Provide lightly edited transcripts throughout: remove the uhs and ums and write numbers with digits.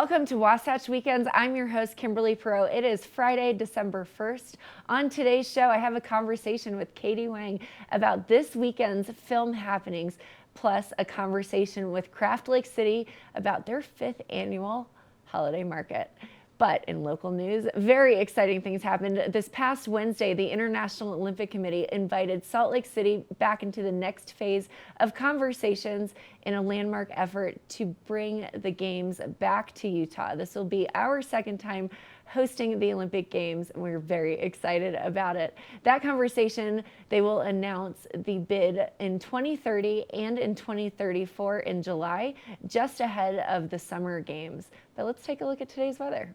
Welcome to Wasatch Weekends. I'm your host, Kimberly Perot. It is Friday, December 1st. On today's show, I have a conversation with Katie Wang about this weekend's film happenings, plus a conversation with Craft Lake City about their 5th annual holiday market. But in local news, very exciting things happened. This past Wednesday, the International Olympic Committee invited Salt Lake City back into the next phase of conversations in a landmark effort to bring the Games back to Utah. This will be our second time hosting the Olympic Games, and we're very excited about it. That conversation, they will announce the bid in 2030 and in 2034 in July, just ahead of the Summer Games. But let's take a look at today's weather.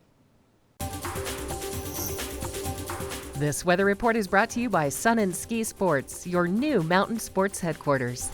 This weather report is brought to you by Sun and Ski Sports, your new mountain sports headquarters.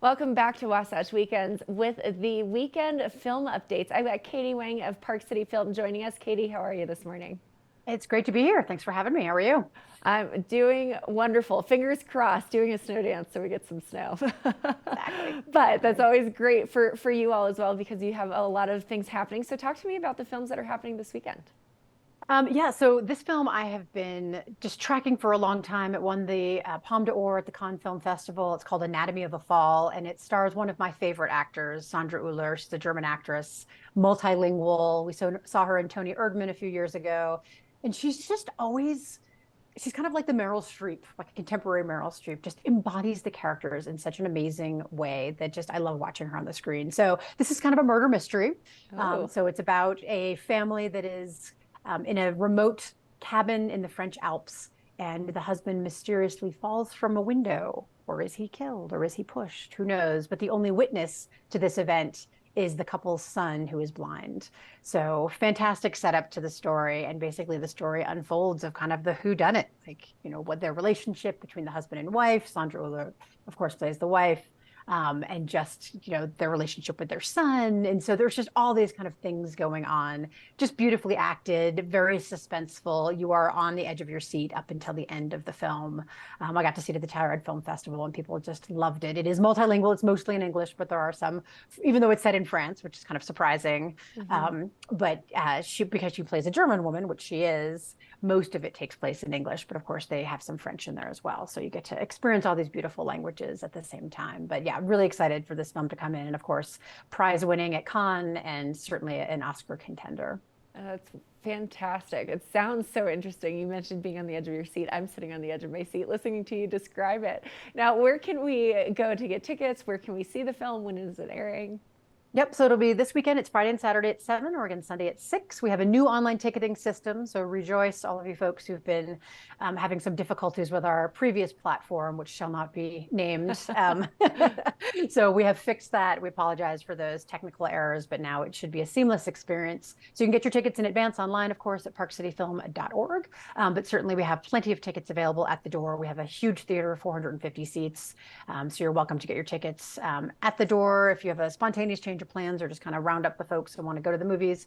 Welcome back to Wasatch Weekends with the weekend film updates. I've got Katie Wang of Park City Film joining us. Katie, how are you this morning? It's great to be here. Thanks for having me. How are you? I'm doing wonderful. Fingers crossed, doing a snow dance so we get some snow. Exactly. But that's always great for you all as well because you have a lot of things happening. So talk to me about the films that are happening this weekend. So this film I have been just tracking for a long time. It won the Palme d'Or at the Cannes Film Festival. It's called Anatomy of a Fall, and it stars one of my favorite actors, Sandra Uller. She's a German actress, multilingual. We saw her in Tony Erdmann a few years ago, and she's kind of like the Meryl Streep, like a contemporary Meryl Streep, just embodies the characters in such an amazing way that I love watching her on the screen. So this is kind of a murder mystery. So it's about a family that is in a remote cabin in the French Alps, and the husband mysteriously falls from a window. Or is he killed? Or is he pushed? Who knows? But the only witness to this event is the couple's son, who is blind. So fantastic setup to the story. And basically the story unfolds of kind of the whodunit, what their relationship between the husband and wife. Sandra Uller, of course, plays the wife. And their relationship with their son. And so there's just all these kind of things going on, just beautifully acted, very suspenseful. You are on the edge of your seat up until the end of the film. I got to see it at the Telluride Film Festival and people just loved it. It is multilingual. It's mostly in English, but there are some, even though it's set in France, which is kind of surprising. Because she plays a German woman, which she is, most of it takes place in English, but of course they have some French in there as well. So you get to experience all these beautiful languages at the same time. But yeah, really excited for this film to come in. And of course, prize winning at Cannes and certainly an Oscar contender. That's fantastic. It sounds so interesting. You mentioned being on the edge of your seat. I'm sitting on the edge of my seat listening to you describe it. Now, where can we go to get tickets? Where can we see the film? When is it airing? Yep, so it'll be this weekend. It's Friday and Saturday at 7, or again Sunday at 6. We have a new online ticketing system, so rejoice, all of you folks who've been having some difficulties with our previous platform, which shall not be named. So we have fixed that. We apologize for those technical errors, but now it should be a seamless experience. So you can get your tickets in advance online, of course, at parkcityfilm.org. But certainly we have plenty of tickets available at the door. We have a huge theater, 450 seats. So you're welcome to get your tickets at the door. If you have a spontaneous change of plans or just kind of round up the folks who want to go to the movies,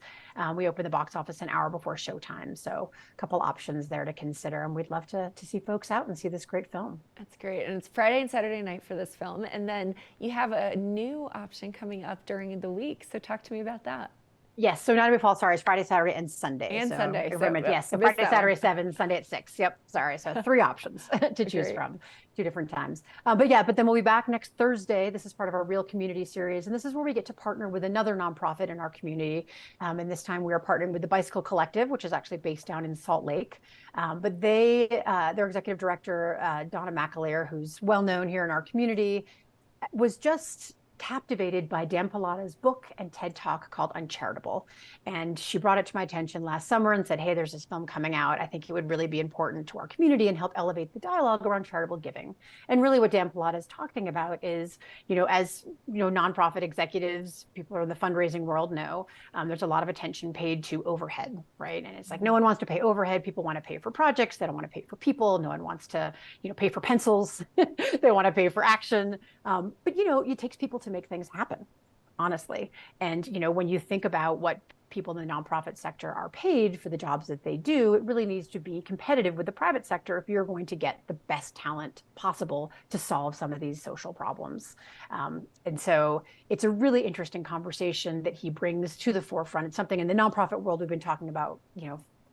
we open the box office an hour before showtime. So a couple options there to consider, and we'd love to see folks out and see this great film. That's great. And it's Friday and Saturday night for this film, and then you have a new option coming up during the week. So talk to me about that. Yes, so Anatomy of a Fall, sorry, is Friday, Saturday, and Sunday. And So Sunday. So yes, so missed Friday, that one. Saturday, 7, Sunday at 6. Yep, sorry. So 3 options to choose Great. from, 2 different times. But then we'll be back next Thursday. This is part of our Real Community series, and this is where we get to partner with another nonprofit in our community. And this time we are partnering with the Bicycle Collective, which is actually based down in Salt Lake. But their executive director, Donna McAleer, who's well known here in our community, was just captivated by Dan Pallotta's book and TED Talk called Uncharitable. And she brought it to my attention last summer and said, hey, there's this film coming out. I think it would really be important to our community and help elevate the dialogue around charitable giving. And really what Dan Pallotta is talking about is, as nonprofit executives, people who are in the fundraising world know, there's a lot of attention paid to overhead, right? And it's like, no one wants to pay overhead. People want to pay for projects. They don't want to pay for people. No one wants to, pay for pencils. They want to pay for action. But it takes people to make things happen, honestly. And when you think about what people in the nonprofit sector are paid for the jobs that they do, it really needs to be competitive with the private sector if you're going to get the best talent possible to solve some of these social problems. And so it's a really interesting conversation that he brings to the forefront. It's something in the nonprofit world we've been talking about,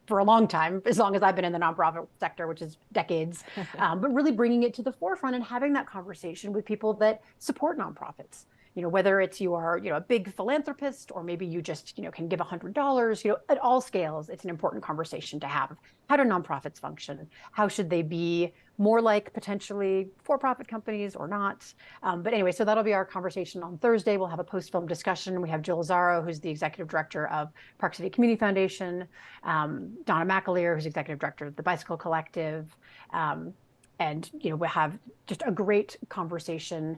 for a long time, as long as I've been in the nonprofit sector, which is decades, but really bringing it to the forefront and having that conversation with people that support nonprofits. Whether it's you are, a big philanthropist, or maybe you just, can give $100, at all scales, it's an important conversation to have. How do nonprofits function? How should they be more like potentially for-profit companies or not? But anyway, so that'll be our conversation on Thursday. We'll have a post-film discussion. We have Jill Lazzaro, who's the executive director of Park City Community Foundation, Donna McAleer, who's executive director of the Bicycle Collective, and we'll have just a great conversation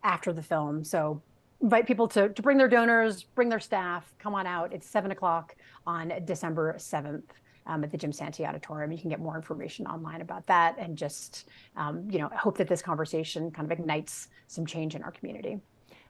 after the film. So invite people to bring their donors, bring their staff, come on out. It's 7 o'clock on December 7th at the Jim Santee Auditorium. You can get more information online about that, and just hope that this conversation kind of ignites some change in our community.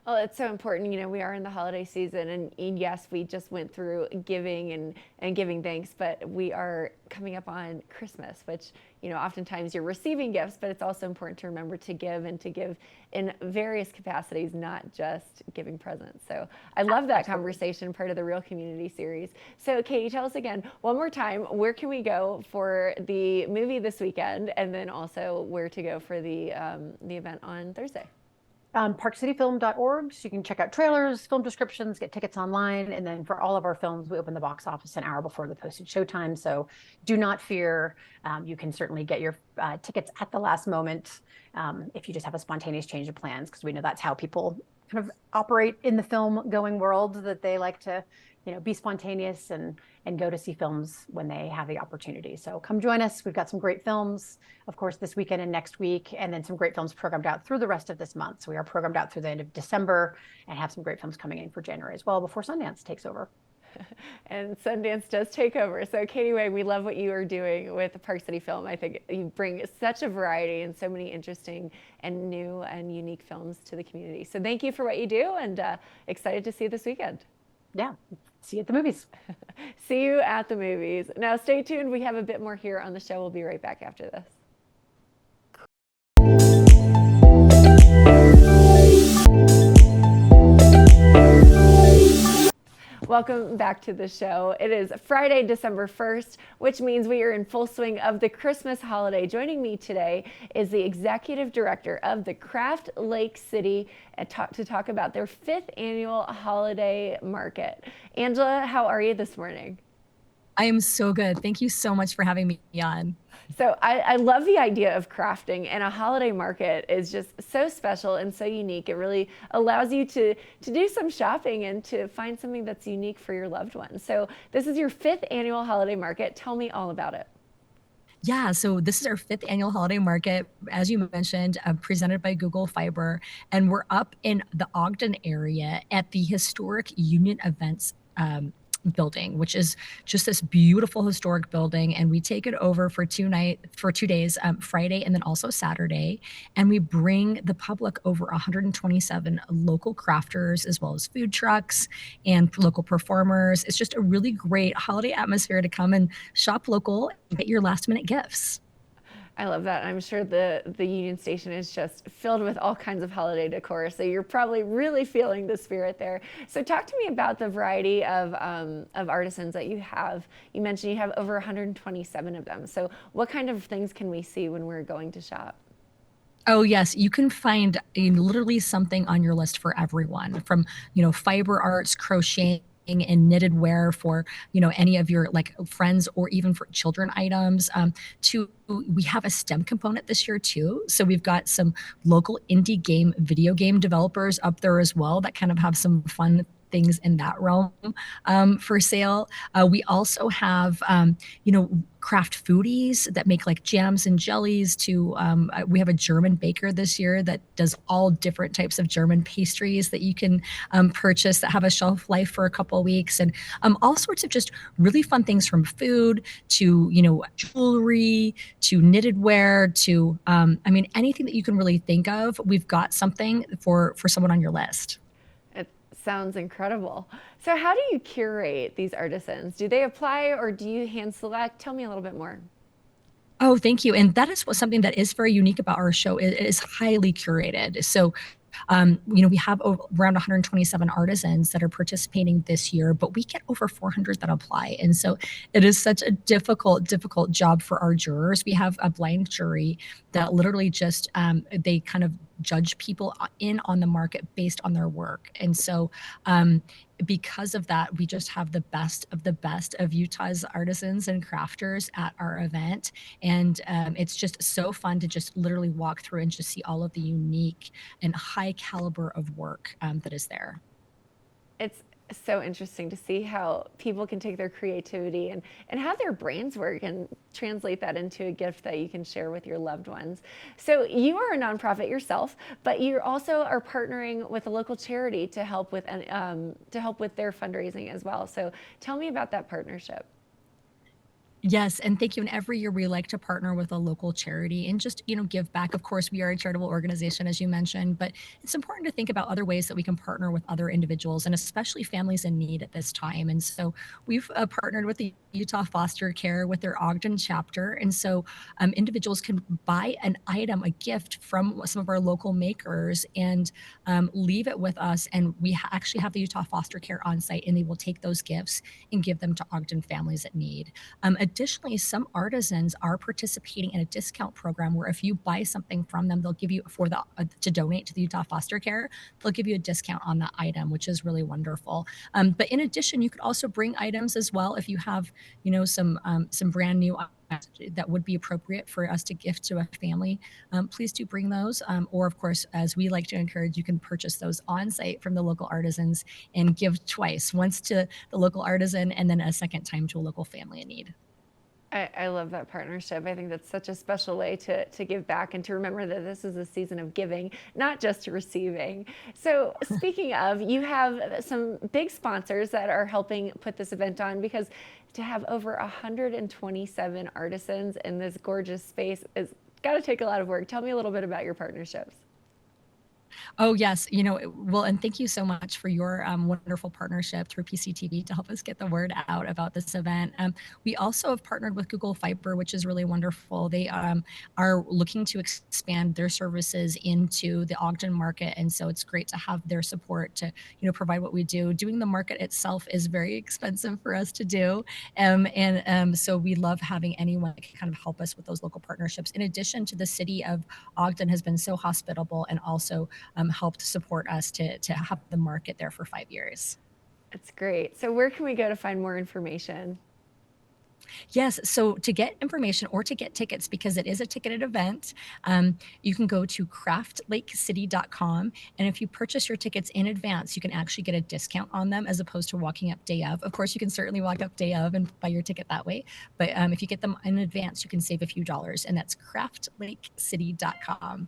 Well, it's so important. We are in the holiday season, and yes, we just went through giving and giving thanks, but we are coming up on Christmas, which, oftentimes you're receiving gifts, but it's also important to remember to give, and to give in various capacities, not just giving presents. So I love that conversation, part of the Real Community series. So Katie, tell us again, one more time, where can we go for the movie this weekend, and then also where to go for the event on Thursday? Parkcityfilm.org, so you can check out trailers, film descriptions, get tickets online. And then for all of our films, we open the box office an hour before the posted showtime. So do not fear. You can certainly get your tickets at the last moment if you just have a spontaneous change of plans, because we know that's how people kind of operate in the film going world, that they like to be spontaneous and go to see films when they have the opportunity. So come join us. We've got some great films, of course, this weekend and next week, and then some great films programmed out through the rest of this month. So we are programmed out through the end of December, and have some great films coming in for January as well, before Sundance takes over. And Sundance does take over. So Katie Wang, we love what you are doing with the Park City Film. I think you bring such a variety and so many interesting and new and unique films to the community. So thank you for what you do, and excited to see you this weekend. Yeah, see you at the movies. See you at the movies. Now stay tuned. We have a bit more here on the show. We'll be right back after this. Welcome back to the show. It is Friday, December 1st, which means we are in full swing of the Christmas holiday. Joining me today is the executive director of the Craft Lake City to talk about their 5th annual holiday market. Angela, how are you this morning? I am so good. Thank you so much for having me on. So I love the idea of crafting, and a holiday market is just so special and so unique. It really allows you to do some shopping and to find something that's unique for your loved ones. So this is your 5th annual holiday market. Tell me all about it. Yeah, so this is our 5th annual holiday market, as you mentioned, presented by Google Fiber, and we're up in the Ogden area at the historic Union Events building, which is just this beautiful historic building. And we take it over for 2 days, Friday and then also Saturday. And we bring the public over 127 local crafters, as well as food trucks and local performers. It's just a really great holiday atmosphere to come and shop local and get your last minute gifts. I love that. I'm sure the Union Station is just filled with all kinds of holiday decor. So you're probably really feeling the spirit there. So talk to me about the variety of artisans that you have. You mentioned you have over 127 of them. So what kind of things can we see when we're going to shop? Oh, yes. You can find literally something on your list for everyone from, fiber arts, crocheting, and knitted wear for, any of your like friends or even for children items. To We have a STEM component this year too. So we've got some local indie video game developers up there as well that kind of have some fun things in that realm for sale. We also have, craft foodies that make like jams and jellies to we have a German baker this year that does all different types of German pastries that you can purchase that have a shelf life for a couple of weeks, and all sorts of just really fun things from food to jewelry to knitted wear to anything that you can really think of. We've got something for someone on your list. It sounds incredible. So how do you curate these artisans? Do they apply or do you hand select? Tell me a little bit more. Oh, thank you. And that is something that is very unique about our show. It is highly curated. So we have around 127 artisans that are participating this year, but we get over 400 that apply. And so it is such a difficult job for our jurors. We have a blind jury that literally just, they kind of judge people in on the market based on their work. And so, because of that, we just have the best of Utah's artisans and crafters at our event. And it's just so fun to just literally walk through and just see all of the unique and high caliber of work that is there. It's so interesting to see how people can take their creativity and how their brains work and translate that into a gift that you can share with your loved ones. So you are a nonprofit yourself, but you also are partnering with a local charity to help with their fundraising as well. So tell me about that partnership. Yes, and thank you. And every year we like to partner with a local charity and just, give back. Of course, we are a charitable organization, as you mentioned, but it's important to think about other ways that we can partner with other individuals and especially families in need at this time. And so we've partnered with the Utah Foster Care with their Ogden chapter. And so individuals can buy an item, a gift from some of our local makers and leave it with us. And we actually have the Utah Foster Care on site, and they will take those gifts and give them to Ogden families at need. Additionally, some artisans are participating in a discount program where if you buy something from them, they'll give you to donate to the Utah Foster Care. They'll give you a discount on that item, which is really wonderful. But in addition, you could also bring items as well if you have, some brand new items that would be appropriate for us to gift to a family. Please do bring those. Or, of course, as we like to encourage, you can purchase those on site from the local artisans and give twice, once to the local artisan and then a second time to a local family in need. I love that partnership. I think that's such a special way to give back and to remember that this is a season of giving, not just receiving. So, speaking of, you have some big sponsors that are helping put this event on because to have over 127 artisans in this gorgeous space is got to take a lot of work. Tell me a little bit about your partnerships. Oh, yes. Well, and thank you so much for your wonderful partnership through PCTV to help us get the word out about this event. We also have partnered with Google Fiber, which is really wonderful. They are looking to expand their services into the Ogden market. And so it's great to have their support to, provide what we do. Doing the market itself is very expensive for us to do. So we love having anyone that can kind of help us with those local partnerships. In addition to the city of Ogden has been so hospitable and also helped support us to have the market there for 5 years. That's great. So, where can we go to find more information? Yes, so to get information or to get tickets, because it is a ticketed event, you can go to craftlakecity.com. And if you purchase your tickets in advance, you can actually get a discount on them as opposed to walking up day of. Of course, you can certainly walk up day of and buy your ticket that way. But if you get them in advance, you can save a few dollars. And that's craftlakecity.com.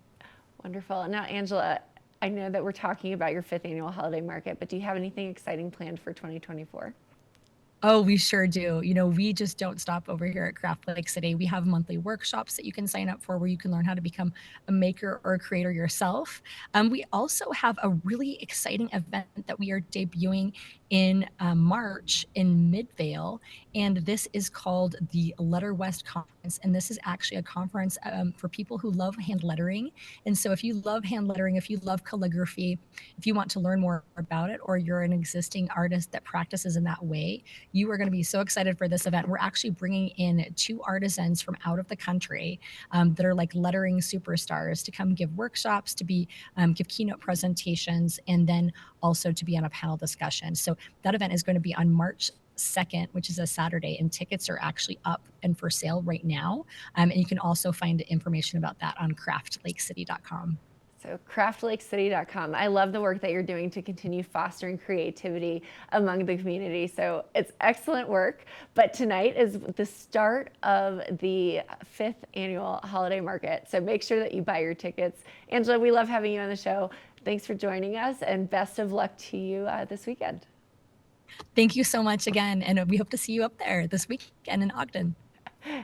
Wonderful. Now, Angela, I know that we're talking about your fifth annual holiday market, but do you have anything exciting planned for 2024? Oh, we sure do. We just don't stop over here at Craft Lake City. We have monthly workshops that you can sign up for where you can learn how to become a maker or a creator yourself. We also have a really exciting event that we are debuting in March in Midvale, and this is called the Letter West Conference. And this is actually a conference for people who love hand lettering. And so if you love hand lettering, if you love calligraphy, if you want to learn more about it, or you're an existing artist that practices in that way, you are going to be so excited for this event. We're actually bringing in 2 artisans from out of the country that are like lettering superstars to come give workshops, to be give keynote presentations, and then also to be on a panel discussion. So that event is going to be on March 2nd, which is a Saturday, and tickets are actually up and for sale right now. And you can also find information about that on craftlakecity.com. So craftlakecity.com. I love the work that you're doing to continue fostering creativity among the community. So it's excellent work. But tonight is the start of the 5th annual holiday market. So make sure that you buy your tickets. Angela, we love having you on the show. Thanks for joining us, and best of luck to you this weekend. Thank you so much again. And we hope to see you up there this weekend in Ogden.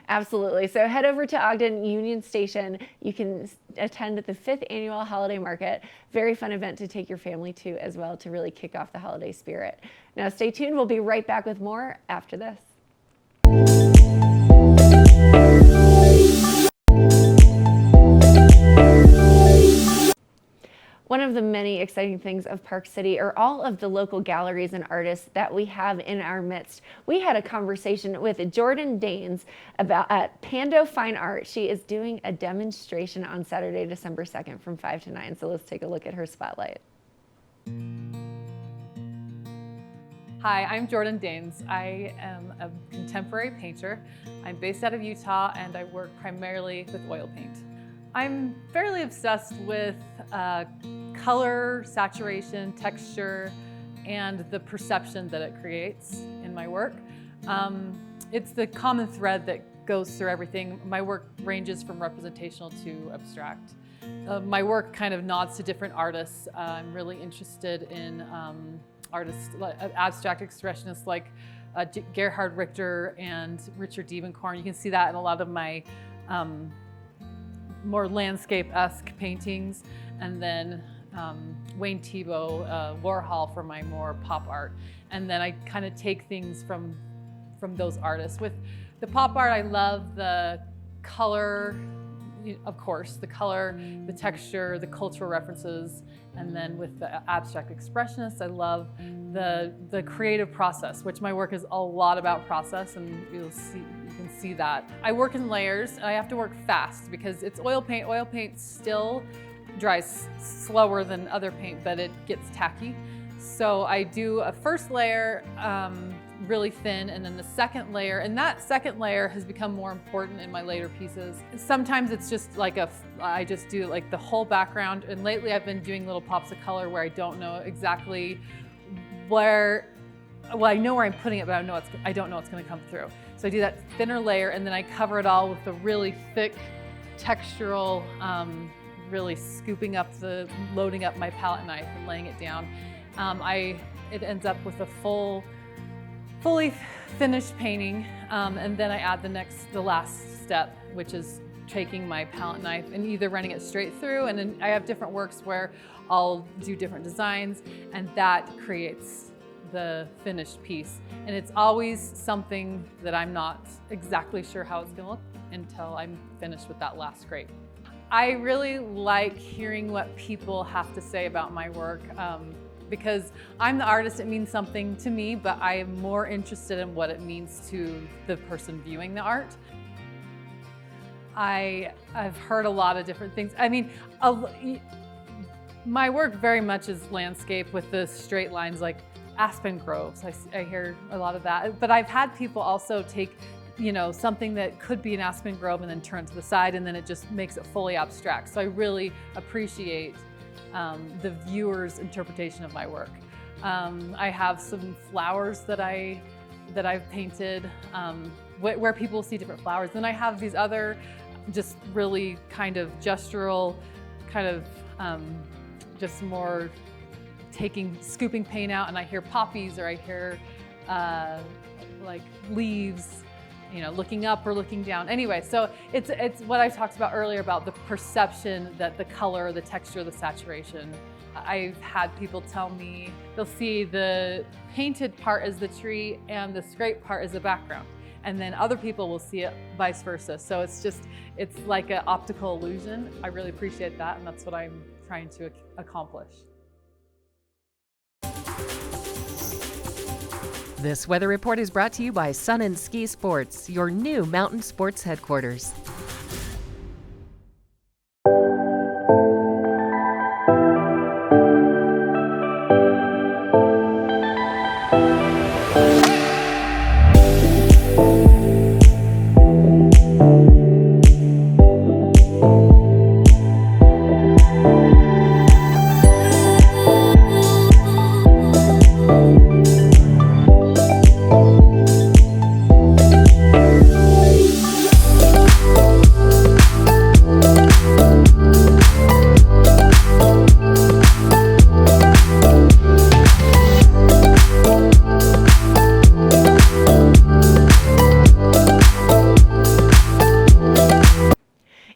Absolutely. So head over to Ogden Union Station. You can attend the 5th annual holiday market. Very fun event to take your family to as well, to really kick off the holiday spirit. Now stay tuned. We'll be right back with more after this. One of the many exciting things of Park City are all of the local galleries and artists that we have in our midst. We had a conversation with Jordan Daines about at Pando Fine Art. She is doing a demonstration on Saturday, December 2nd from 5 to 9. So let's take a look at her spotlight. Hi, I'm Jordan Daines. I am a contemporary painter. I'm based out of Utah, and I work primarily with oil paint. I'm fairly obsessed with color, saturation, texture, and the perception that it creates in my work. It's the common thread that goes through everything. My work ranges from representational to abstract. My work kind of nods to different artists. I'm really interested in artists, abstract expressionists like Gerhard Richter and Richard Diebenkorn. You can see that in a lot of my more landscape-esque paintings, and then Wayne Thiebaud, Warhol for my more pop art. And then I kind of take things from those artists. With the pop art, I love the color, of course, the color, the texture, the cultural references. And then with the abstract expressionists, I love the creative process, which my work is a lot about process, and you can see that. I work in layers, and I have to work fast because it's oil paint. Oil paint still dries slower than other paint, but it gets tacky. So I do a first layer really thin, and then the second layer, and that second layer has become more important in my later pieces. Sometimes it's just like I just do like the whole background, and lately I've been doing little pops of color where I don't know exactly where, well, I know where I'm putting it, but I don't know what's going to come through. So I do that thinner layer, and then I cover it all with the really thick textural, really scooping up loading up my palette knife and laying it down. It ends up with a fully finished painting, and then I add the last step, which is taking my palette knife and either running it straight through, and then I have different works where I'll do different designs, and that creates the finished piece. And it's always something that I'm not exactly sure how it's gonna look until I'm finished with that last scrape. I really like hearing what people have to say about my work. Because I'm the artist, it means something to me, but I am more interested in what it means to the person viewing the art. I've heard a lot of different things. I mean, my work very much is landscape with the straight lines, like aspen groves. I hear a lot of that. But I've had people also take, something that could be an aspen grove and then turn to the side, and then it just makes it fully abstract. So I really appreciate the viewer's interpretation of my work. I have some flowers that I've painted where people see different flowers. Then I have these other just really kind of gestural, just more scooping paint out, and I hear poppies, or I hear like leaves, looking up or looking down. Anyway, so it's what I talked about earlier about the perception that the color, the texture, the saturation. I've had people tell me they'll see the painted part as the tree and the scrape part as the background. and then other people will see it vice versa. So it's like an optical illusion. I really appreciate that, and that's what I'm trying to accomplish. This weather report is brought to you by Sun and Ski Sports, your new mountain sports headquarters.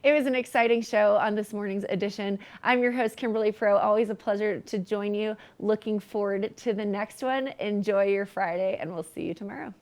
It was an exciting show on this morning's edition. I'm your host, Kimberly Pro. Always a pleasure to join you. Looking forward to the next one. Enjoy your Friday, and we'll see you tomorrow.